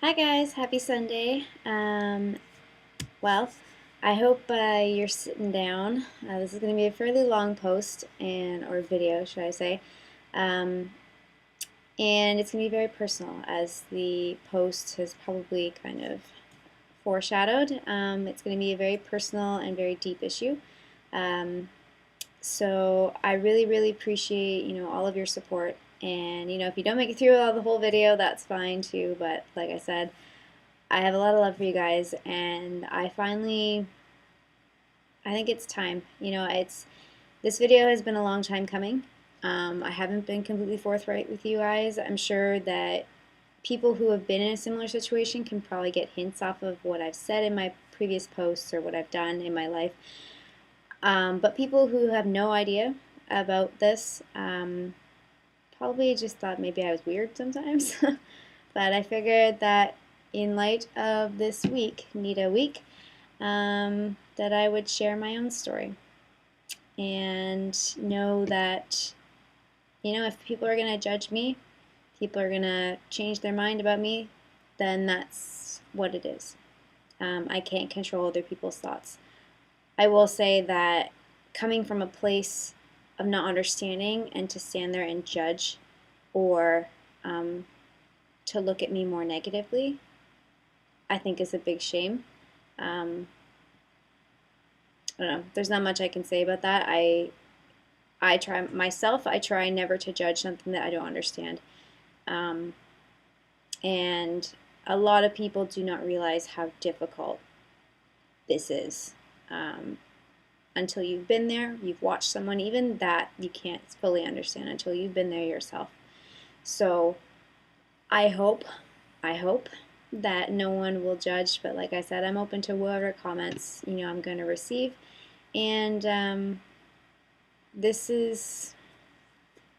Hi guys, happy Sunday. Well, I hope you're sitting down. This is going to be a fairly long post or video, should I say. Um, and it's going to be very personal, as the post has probably kind of foreshadowed. It's going to be a very personal and very deep issue. Um, so I really, really appreciate, all of your support. And, if you don't make it through the whole video, that's fine too. But like I said, I have a lot of love for you guys, and I think it's time. This video has been a long time coming. I haven't been completely forthright with you guys. I'm sure that people who have been in a similar situation can probably get hints off of what I've said in my previous posts or what I've done in my life. But people who have no idea about this probably just thought maybe I was weird sometimes. But I figured that in light of this week, NEDA week, that I would share my own story and know that, if people are going to judge me, people are going to change their mind about me, then that's what it is. I can't control other people's thoughts. I will say that coming from a place of not understanding and to stand there and judge or to look at me more negatively, I think is a big shame. I don't know. There's not much I can say about that. I try myself. I try never to judge something that I don't understand. Um, and a lot of people do not realize how difficult this is. Until you've been there, you've watched someone, even that you can't fully understand until you've been there yourself. So I hope that no one will judge, but like I said, I'm open to whatever comments, I'm going to receive. And this is,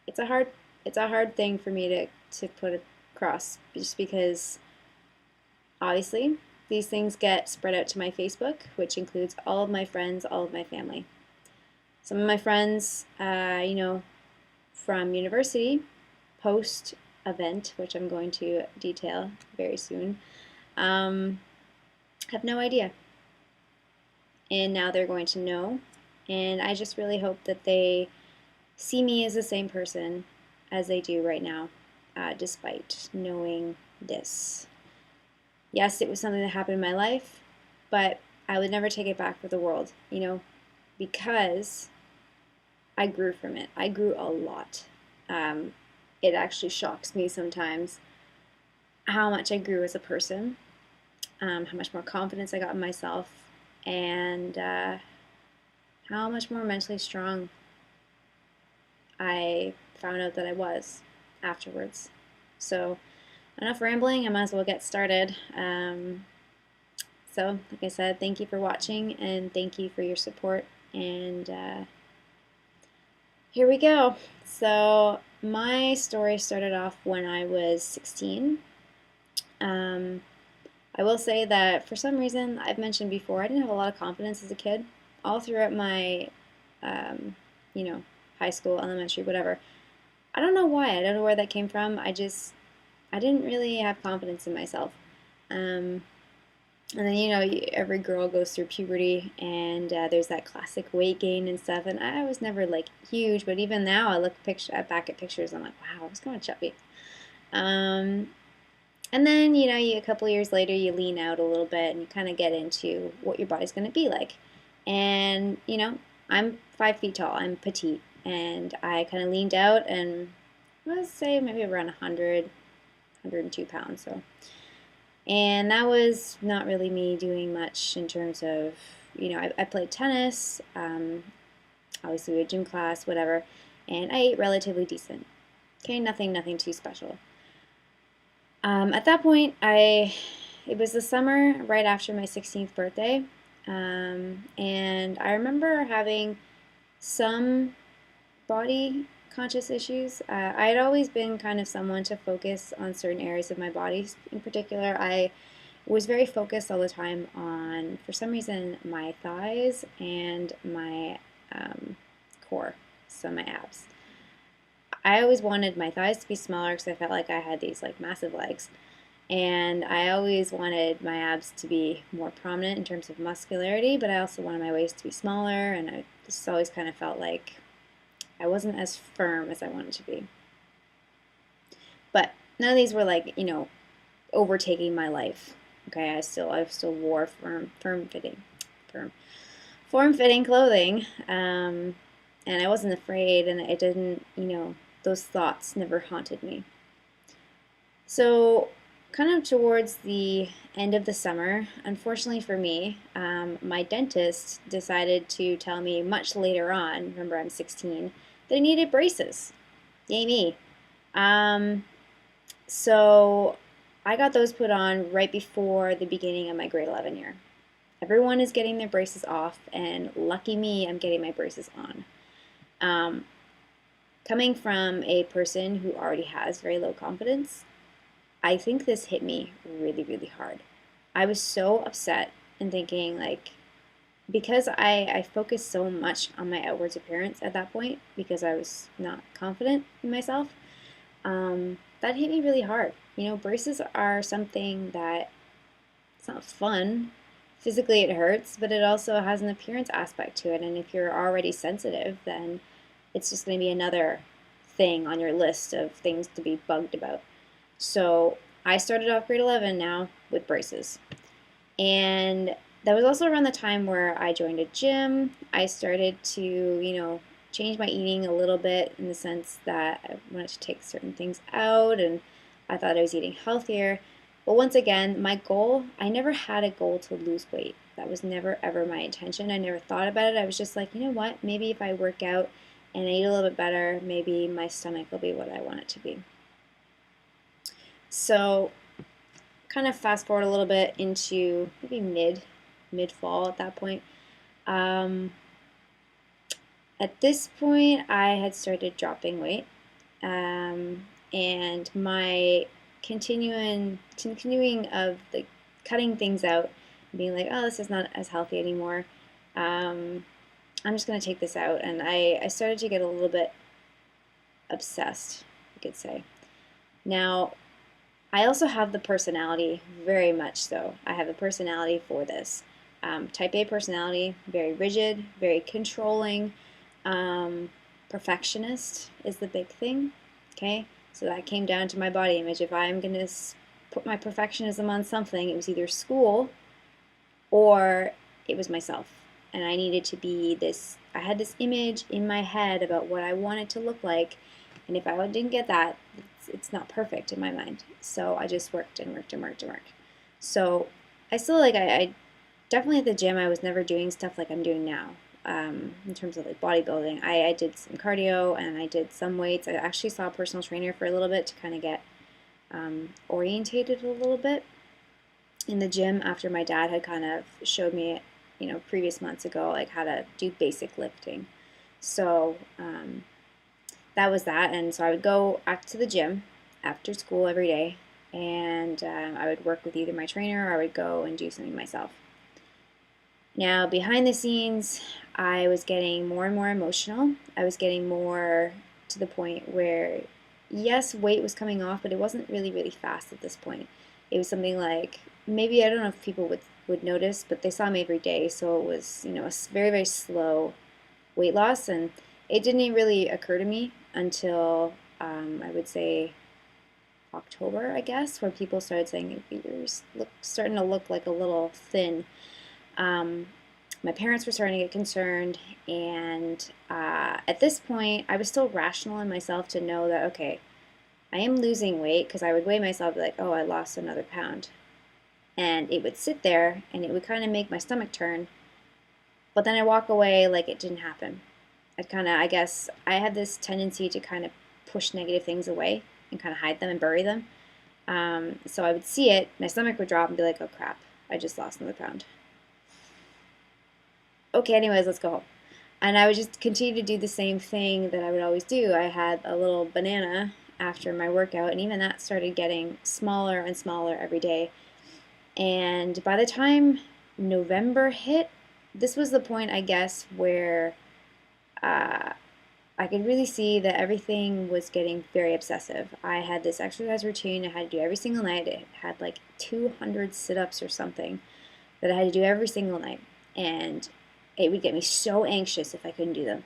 it's a hard thing for me to put across, just because obviously these things get spread out to my Facebook, which includes all of my friends, all of my family. Some of my friends, from university, post event, which I'm going to detail very soon, have no idea. And now they're going to know. And I just really hope that they see me as the same person as they do right now, despite knowing this. Yes, it was something that happened in my life, but I would never take it back for the world, because I grew from it. I grew a lot. It actually shocks me sometimes how much I grew as a person, how much more confidence I got in myself, and how much more mentally strong I found out that I was afterwards. So, enough rambling, I might as well get started. So, like I said, thank you for watching and thank you for your support. And here we go. So, my story started off when I was 16. I will say that for some reason, I've mentioned before, I didn't have a lot of confidence as a kid. All throughout my, um, high school, elementary, whatever. I don't know why. I don't know where that came from. I didn't really have confidence in myself. And then, every girl goes through puberty, and there's that classic weight gain and stuff. And I was never like huge, but even now, I look back at pictures, I'm like, wow, I was kind of chubby. And then, a couple years later, you lean out a little bit and you kind of get into what your body's going to be like. And, I'm 5 feet tall, I'm petite, and I kind of leaned out and let's say maybe around 100, 102 pounds. So, and that was not really me doing much in terms of, I played tennis, obviously we had gym class, whatever, and I ate relatively decent. Okay, nothing too special. At that point, it was the summer right after my 16th birthday, and I remember having some body conscious issues. I had always been kind of someone to focus on certain areas of my body. In particular, I was very focused all the time on, for some reason, my thighs and my core, so my abs. I always wanted my thighs to be smaller because I felt like I had these like massive legs, And I always wanted my abs to be more prominent in terms of muscularity, but I also wanted my waist to be smaller, and I just always kind of felt like I wasn't as firm as I wanted to be. But none of these were like, overtaking my life. Okay, I still wore firm, form-fitting clothing, and I wasn't afraid, and it didn't, those thoughts never haunted me. So, kind of towards the end of the summer, unfortunately for me, my dentist decided to tell me much later on, remember I'm 16, that I needed braces. Yay me. Um, so I got those put on right before the beginning of my grade 11 year. Everyone is getting their braces off, and lucky me, I'm getting my braces on. Um, Coming from a person who already has very low confidence, I think this hit me really, really hard. I was so upset and thinking, like, because I focused so much on my outwards appearance at that point because I was not confident in myself, that hit me really hard. Braces are something that it's not fun. Physically, it hurts, but it also has an appearance aspect to it. And if you're already sensitive, then it's just going to be another thing on your list of things to be bugged about. So I started off grade 11 now with braces. And that was also around the time where I joined a gym. I started to, change my eating a little bit in the sense that I wanted to take certain things out and I thought I was eating healthier. But once again, my goal, I never had a goal to lose weight. That was never ever my intention. I never thought about it. I was just like, you know what? Maybe if I work out and I eat a little bit better, maybe my stomach will be what I want it to be. So kind of fast forward a little bit into maybe mid fall at that point. Um, at this point, I had started dropping weight, and my continuing of the cutting things out, being like, oh, this is not as healthy anymore. I'm just gonna take this out, and I started to get a little bit obsessed, you could say. Now, I also have the personality, very much so. I have the personality for this. Type A personality, very rigid, very controlling. Perfectionist is the big thing. Okay, so that came down to my body image. If I'm going to put my perfectionism on something, it was either school or it was myself. And I needed to be this, I had this image in my head about what I wanted to look like. And if I didn't get that, it's not perfect in my mind. So I just worked and worked and worked and worked. So I still I definitely at the gym, I was never doing stuff like I'm doing now. In terms of like bodybuilding, I did some cardio and I did some weights. I actually saw a personal trainer for a little bit to kind of get orientated a little bit in the gym after my dad had kind of showed me, previous months ago, like how to do basic lifting. So that was that. And so I would go back to the gym after school every day, and I would work with either my trainer or I would go and do something myself. Now, behind the scenes, I was getting more and more emotional. I was getting more to the point where, yes, weight was coming off, but it wasn't really, really fast at this point. It was something like, maybe, I don't know if people would notice, but they saw me every day, so it was, a very, very slow weight loss, and it didn't really occur to me until, I would say, October, I guess, where people started saying, you're starting to look like a little thin. My parents were starting to get concerned, and at this point, I was still rational in myself to know that, okay, I am losing weight, because I would weigh myself like, oh, I lost another pound. And it would sit there, and it would kind of make my stomach turn, but then I walk away like it didn't happen. I guess, I had this tendency to kind of push negative things away and kind of hide them and bury them. So I would see it, my stomach would drop and be like, oh crap, I just lost another pound. Okay, anyways, let's go home. And I would just continue to do the same thing that I would always do. I had a little banana after my workout, and even that started getting smaller and smaller every day. And by the time November hit, this was the point, I guess, where I could really see that everything was getting very obsessive. I had this exercise routine I had to do every single night. It had like 200 sit-ups or something that I had to do every single night. And it would get me so anxious if I couldn't do them.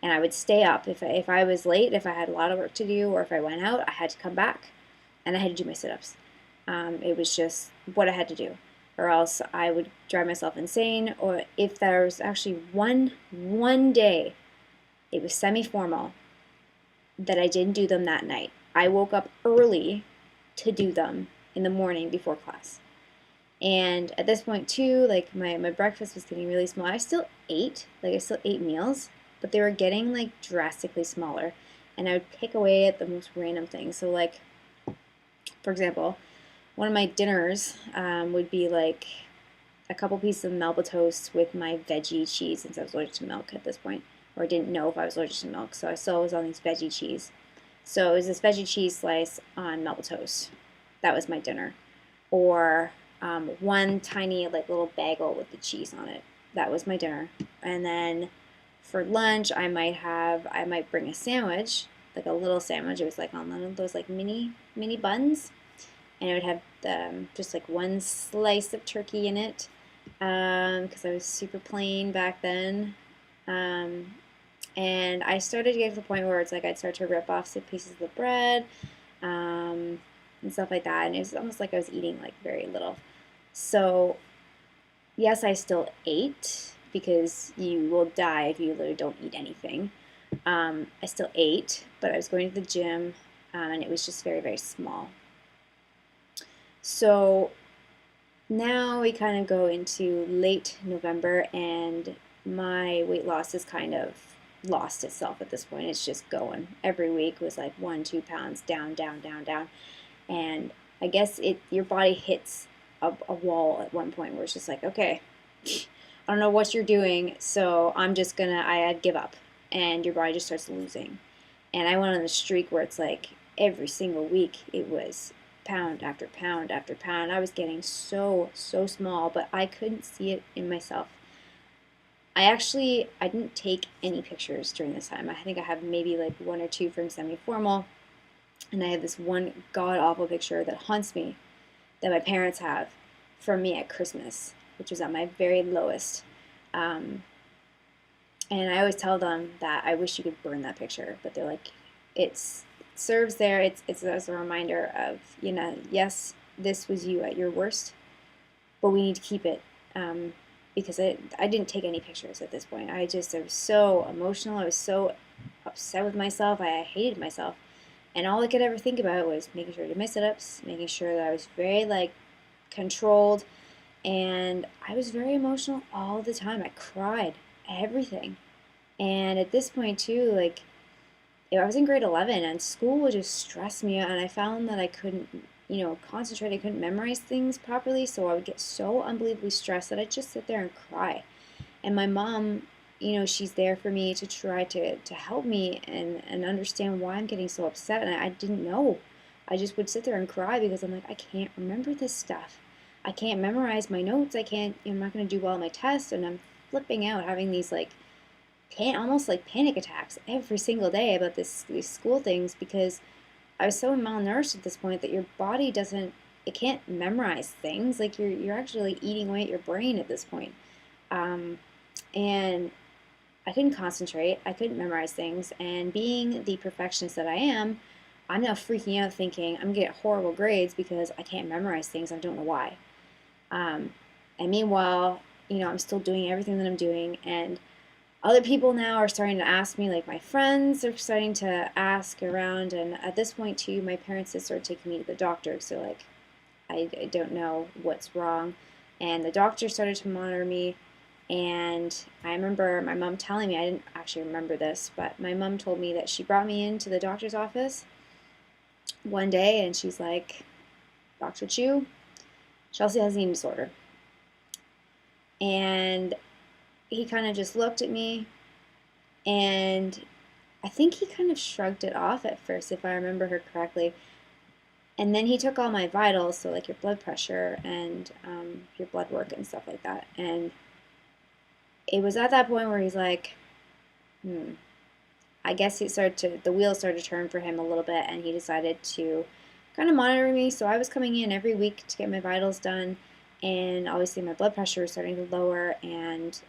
And I would stay up. If I was late, if I had a lot of work to do, or if I went out, I had to come back and I had to do my sit-ups. It was just what I had to do, or else I would drive myself insane. Or if there was actually one day, it was semi-formal, that I didn't do them that night. I woke up early to do them in the morning before class. And at this point too, like my breakfast was getting really small. I still ate, like I still ate meals, but they were getting like drastically smaller. And I would pick away at the most random things. So like, for example, one of my dinners would be like a couple pieces of Melba toast with my veggie cheese, since I was allergic to milk at this point, or didn't know if I was allergic to milk, so I still was on these veggie cheese. So it was this veggie cheese slice on Melba toast. That was my dinner. Or one tiny like little bagel with the cheese on it. That was my dinner. And then for lunch, I might bring a sandwich, like a little sandwich. It was like on one of those like mini buns, and it would have just like one slice of turkey in it, because I was super plain back then. Um, and I started to get to the point where it's like I'd start to rip off some pieces of the bread, um, and stuff like that. And it was almost like I was eating like very little. So yes, I still ate, because you will die if you literally don't eat anything. I still ate, but I was going to the gym, and it was just very, very small. So now we kind of go into late November, and my weight loss is kind of lost itself at this point. It's just going. Every week was like 1, 2 pounds down, down, down, down. And I guess your body hits a wall at one point where it's just like, okay, I don't know what you're doing, so I'd give up. And your body just starts losing. And I went on a streak where it's like every single week it was pound after pound after pound. I was getting so small, but I couldn't see it in myself. I didn't take any pictures during this time. I think I have maybe like one or two from semi-formal, and I have this one god-awful picture that haunts me that my parents have from me at Christmas, which was at my very lowest. And I always tell them that I wish you could burn that picture, but they're like, it serves there. It's as a reminder of, yes, this was you at your worst, but we need to keep it, because I didn't take any pictures at this point. I was so emotional. I was so upset with myself. I hated myself. And all I could ever think about was making sure to do my sit-ups, making sure that I was very like controlled, and I was very emotional all the time. I cried everything. And at this point too, like I was in grade 11 and school would just stress me out, and I found that I couldn't, concentrate. I couldn't memorize things properly, so I would get so unbelievably stressed that I'd just sit there and cry. And my mom, she's there for me to try to help me and understand why I'm getting so upset. And I didn't know. I just would sit there and cry because I'm like, I can't remember this stuff. I can't memorize my notes. I'm not going to do well on my test. And I'm flipping out, having these like, almost like panic attacks every single day about these school things, because I was so malnourished at this point that your body it can't memorize things. Like you're actually eating away at your brain at this point. And I couldn't concentrate. I couldn't memorize things. And being the perfectionist that I am, I'm now freaking out thinking I'm going to get horrible grades because I can't memorize things. I don't know why. And meanwhile, I'm still doing everything that I'm doing. And other people now are starting to ask me, like my friends are starting to ask around. And at this point, too, my parents have started taking me to the doctor. So, like, I don't know what's wrong. And the doctor started to monitor me. And I remember my mom telling me, I didn't actually remember this, but my mom told me that she brought me into the doctor's office one day and she's like, Dr. Chu, Chelsea has an eating disorder. And he kind of just looked at me, and I think he kind of shrugged it off at first, if I remember her correctly. And then he took all my vitals, so like your blood pressure and your blood work and stuff like that. And it was at that point where he's like, I guess the wheels started to turn for him a little bit, and he decided to kind of monitor me. So I was coming in every week to get my vitals done, and obviously my blood pressure was starting to lower, and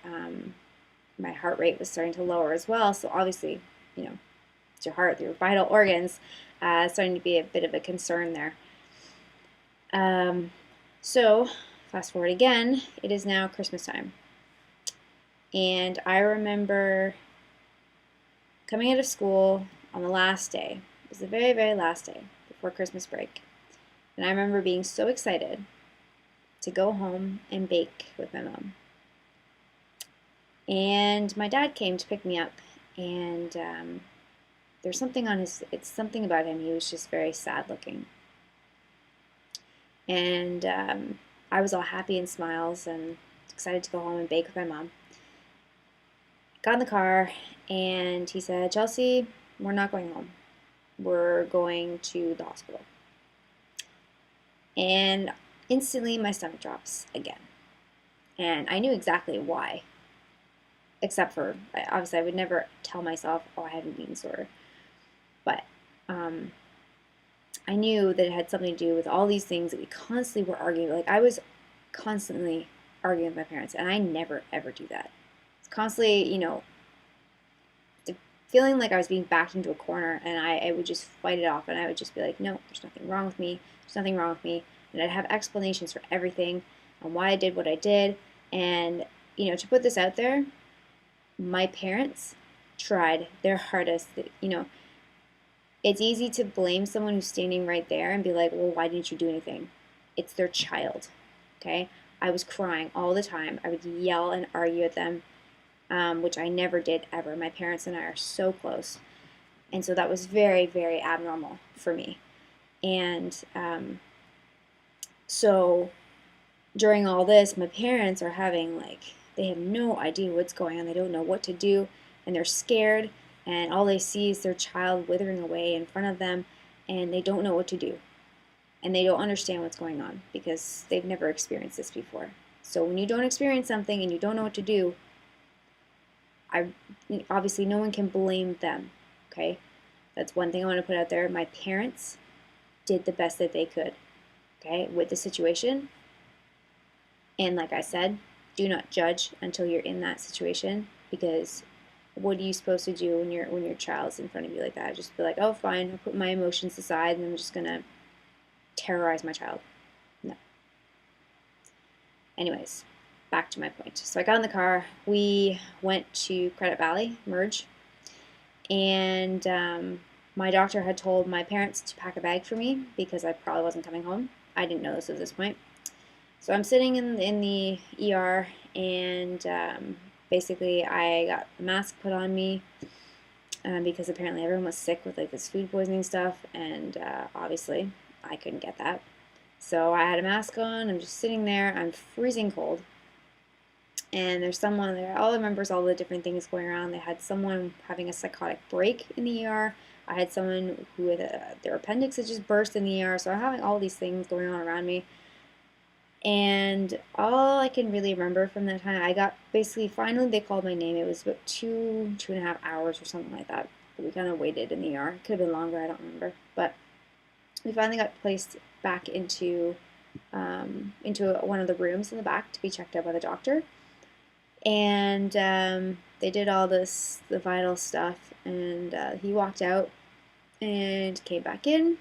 my heart rate was starting to lower as well. So obviously, you know, it's your heart, your vital organs, starting to be a bit of a concern there. So fast forward again, it is now Christmas time. And I remember coming out of school on the last day. It was the very, very last day before Christmas break. And I remember being so excited to go home and bake with my mom. And my dad came to pick me up, and there's something it's something about him. He was just very sad looking. And I was all happy and smiles and excited to go home and bake with my mom. Got in the car, and he said, "Chelsea, we're not going home. We're going to the hospital." And instantly my stomach drops again. And I knew exactly why. Except for, obviously, I would never tell myself, oh, I have an eating disorder. But I knew that it had something to do with all these things that we constantly were arguing. Like, I was constantly arguing with my parents, and I never, ever do that. It's constantly, feeling like I was being backed into a corner, and I would just fight it off, and I would just be like, no, there's nothing wrong with me. There's nothing wrong with me. And I'd have explanations for everything and why I did what I did. And, to put this out there, my parents tried their hardest. It's easy to blame someone who's standing right there and be like, well, why didn't you do anything? It's their child, okay? I was crying all the time. I would yell and argue at them, which I never did ever. My parents and I are so close. And so that was very, very abnormal for me. And so during all this, my parents are having they have no idea what's going on. They don't know what to do, and they're scared, and all they see is their child withering away in front of them, and they don't know what to do. And they don't understand what's going on because they've never experienced this before. So when you don't experience something and you don't know what to do, obviously no one can blame them, okay? That's one thing I want to put out there. My parents did the best that they could, okay, with the situation. And like I said, do not judge until you're in that situation, because what are you supposed to do when your child's in front of you like that? Just be like, oh, fine, I'll put my emotions aside and I'm just gonna terrorize my child. No. Anyways, back to my point. So I got in the car. We went to Credit Valley, Merge, and my doctor had told my parents to pack a bag for me because I probably wasn't coming home. I didn't know this at this point. So I'm sitting in the ER, and basically I got a mask put on me because apparently everyone was sick with this food poisoning stuff, and obviously I couldn't get that. So I had a mask on. I'm just sitting there. I'm freezing cold. And there's someone there. All I remember is all the different things going around. They had someone having a psychotic break in the ER. I had someone who had their appendix had just burst in the ER. So I'm having all these things going on around me. And all I can really remember from that time, I got finally they called my name. It was about 2.5 hours or something like that. But we kind of waited in the ER. It could have been longer, I don't remember. But we finally got placed back into one of the rooms in the back to be checked out by the doctor. And they did all the vital stuff, and he walked out and came back in,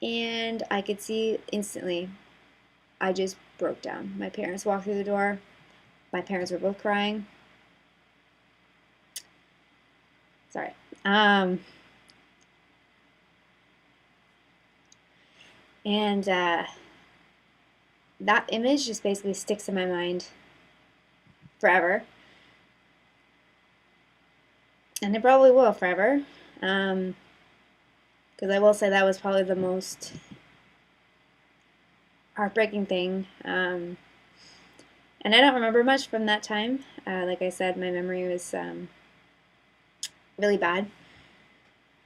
and I could see instantly I just broke down. My parents walked through the door. My parents were both crying. Sorry. And that image just basically sticks in my mind forever. And it probably will forever. Because I will say that was probably the most heartbreaking thing. And I don't remember much from that time. Like I said, my memory was really bad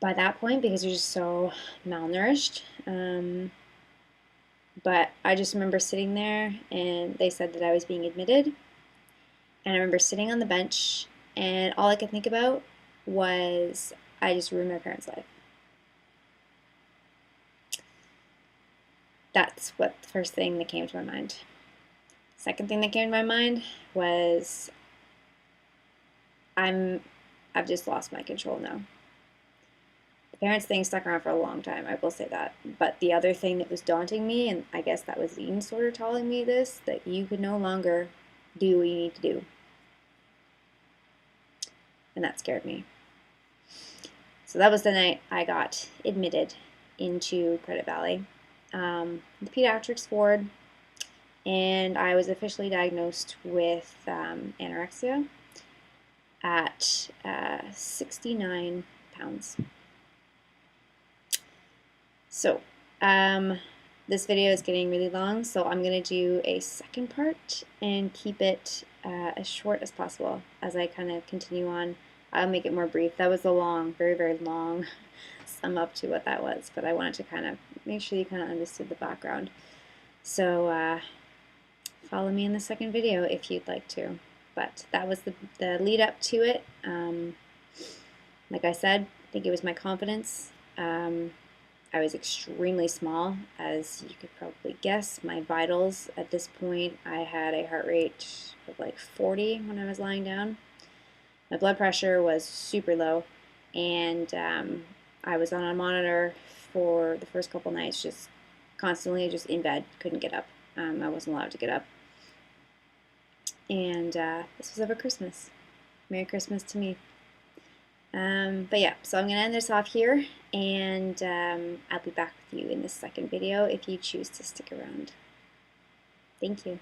by that point because you're just so malnourished. But I just remember sitting there, and they said that I was being admitted. And I remember sitting on the bench, and all I could think about was I just ruined my parents' life. That's what the first thing that came to my mind. Second thing that came to my mind was I've just lost my control now. The parents thing stuck around for a long time, I will say that. But the other thing that was daunting me, and I guess that was Zine sort of telling me this, that you could no longer do what you need to do. And that scared me. So that was the night I got admitted into Credit Valley, the pediatrics ward, and I was officially diagnosed with anorexia at 69 pounds. So this video is getting really long, so I'm going to do a second part and keep it as short as possible as I kind of continue on. I'll make it more brief. That was a long, very, very long sum up to what that was, but I wanted to kind of make sure you kind of understood the background. So follow me in the second video if you'd like to. But that was the lead up to it. Like I said, I think it was my confidence. I was extremely small, as you could probably guess. My vitals at this point, I had a heart rate of like 40 when I was lying down. My blood pressure was super low, and I was on a monitor for the first couple nights, just constantly just in bed, couldn't get up. I wasn't allowed to get up. And this was over Christmas. Merry Christmas to me. But yeah, so I'm going to end this off here, and I'll be back with you in the second video if you choose to stick around. Thank you.